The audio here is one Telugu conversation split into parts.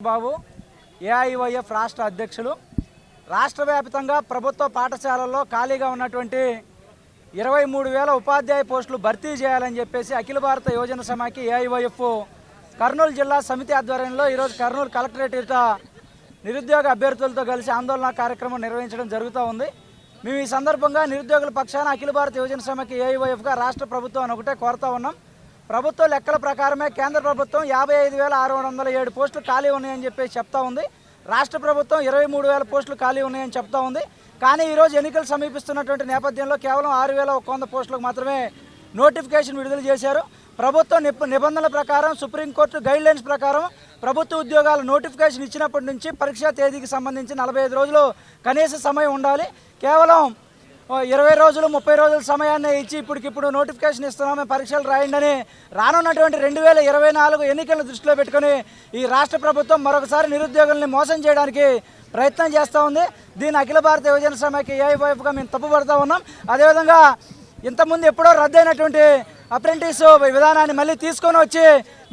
బాబు ఏఐవైఎఫ్ రాష్ట్ర అధ్యక్షులు. రాష్ట్ర వ్యాప్తంగా ప్రభుత్వ పాఠశాలల్లో ఖాళీగా ఉన్నటువంటి 23,000 ఉపాధ్యాయ పోస్టులు భర్తీ చేయాలని చెప్పేసి అఖిల భారత యువజన సమాఖ్య ఏఐవైఎఫ్ కర్నూలు జిల్లా సమితి ఆధ్వర్యంలో ఈరోజు కర్నూలు కలెక్టరేట్ ఎదుట నిరుద్యోగ అభ్యర్థులతో కలిసి ఆందోళన కార్యక్రమం నిర్వహించడం జరుగుతూ ఉంది. మేము ఈ సందర్భంగా నిరుద్యోగుల పక్షాన అఖిల భారత యువజన సమాఖ్య ఏఐవైఎఫ్గా రాష్ట్ర ప్రభుత్వాన్ని ఒకటే కోరుతా ఉన్నాం. ప్రభుత్వ లెక్కల ప్రకారమే కేంద్ర ప్రభుత్వం 55,607 పోస్టులు ఖాళీ ఉన్నాయని చెప్పేసి చెప్తా ఉంది. రాష్ట్ర ప్రభుత్వం 23,000 పోస్టులు ఖాళీ ఉన్నాయని చెప్తా ఉంది. కానీ ఈరోజు ఎన్నికలు సమీపిస్తున్నటువంటి నేపథ్యంలో కేవలం 6,100 పోస్టులకు మాత్రమే నోటిఫికేషన్ విడుదల చేశారు. ప్రభుత్వ నిబంధనల ప్రకారం సుప్రీంకోర్టు గైడ్లైన్స్ ప్రకారం ప్రభుత్వ ఉద్యోగాల నోటిఫికేషన్ ఇచ్చినప్పటి నుంచి పరీక్షా తేదీకి సంబంధించి 45 రోజులు కనీస సమయం ఉండాలి. కేవలం 20 రోజులు 30 రోజుల సమయాన్ని ఇచ్చి ఇప్పటికిప్పుడు నోటిఫికేషన్ ఇస్తున్నాము, పరీక్షలు రాయండి అని రానున్నటువంటి 2024 ఎన్నికలను దృష్టిలో పెట్టుకుని ఈ రాష్ట్ర ప్రభుత్వం మరొకసారి నిరుద్యోగుల్ని మోసం చేయడానికి ప్రయత్నం చేస్తూ ఉంది. దీన్ని అఖిల భారత యువజన సమాఖ్య ఏఐవైఎఫ్గా మేము తప్పుపడతా ఉన్నాం. అదేవిధంగా ఇంతకుముందు ఎప్పుడో రద్దయినటువంటి అప్రెంటిస్ విధానాన్ని మళ్ళీ తీసుకొని వచ్చి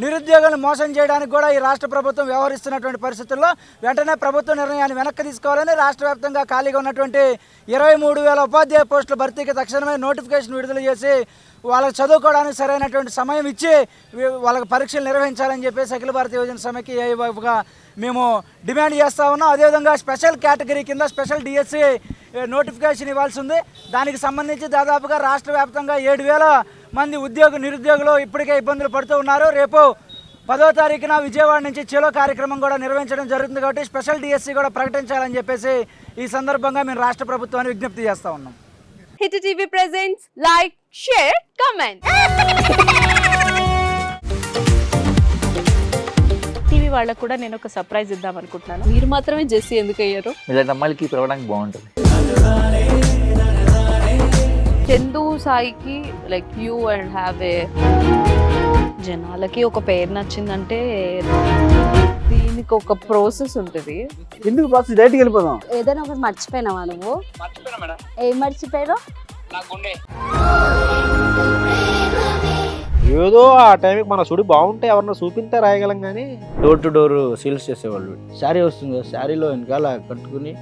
నిరుద్యోగులను మోసం చేయడానికి కూడా ఈ రాష్ట్ర ప్రభుత్వం వ్యవహరిస్తున్నటువంటి పరిస్థితుల్లో వెంటనే ప్రభుత్వ నిర్ణయాన్ని వెనక్కి తీసుకోవాలని రాష్ట్ర వ్యాప్తంగా ఖాళీగా ఉన్నటువంటి 23,000 ఉపాధ్యాయ పోస్టుల భర్తీకి తక్షణమే నోటిఫికేషన్ విడుదల చేసి వాళ్ళకి చదువుకోవడానికి సరైనటువంటి సమయం ఇచ్చి వాళ్ళకి పరీక్షలు నిర్వహించాలని చెప్పేసి అఖిల భారత యువజన సమాఖ్య ఏఐవైఎఫ్గా మేము డిమాండ్ చేస్తూ ఉన్నాం. అదేవిధంగా స్పెషల్ కేటగిరీ కింద స్పెషల్ డిఎస్సి నోటిఫికేషన్ ఇవ్వాల్సి ఉంది. దానికి సంబంధించి దాదాపుగా రాష్ట్ర వ్యాప్తంగా 7,000 మంది నిరుద్యోగులు ఇప్పటికే ఇబ్బందులు పడుతూ ఉన్నారు. రేపు 10వ తారీఖున విజయవాడ నుంచి చెలో కార్యక్రమం కూడా నిర్వహించడం జరుగుతుంది. కాబట్టి స్పెషల్ డిఎస్సి కూడా ప్రకటించాలని చెప్పేసి ఈ సందర్భంగా మేము రాష్ట్ర ప్రభుత్వాన్ని విజ్ఞప్తి చేస్తూ ఉన్నాం. Hit TV presents like, share, comment. TV వాళ్ళకు కూడా నేను ఒక సర్ప్రైజ్ ఇద్దాం అనుకుంటున్నాను. మీరు మాత్రమే జెస్సీ ఎందుకు అయ్యారు? ఇలాంటి అమ్మాయిలకి పిలవడానికి బాగుంటుంది. చందు సాయికి like you and have a జనాలకి ఒక పేరు నచ్చిందంటే దీనికి ఒక ప్రాసెస్ ఉంటుంది. ఎందుకు ప్రాసెస్ డైరెక్ట్‌గా వెళ్ళిపోదాం. ఏదైనా ఒకటి మర్చిపోయినావా నువ్వు? మర్చిపోయినా మేడం. ఏం మర్చిపోయావు? నా గుండె. ఏదో ఆ టైంకి మన సుడి బాగుంటే ఎవరన్నా చూపిస్తే రాయగలం కానీ డోర్ టు డోర్ సేల్స్ చేసేవాళ్ళు. శారీ వస్తుంది, శారీలో వెనకాల కట్టుకుని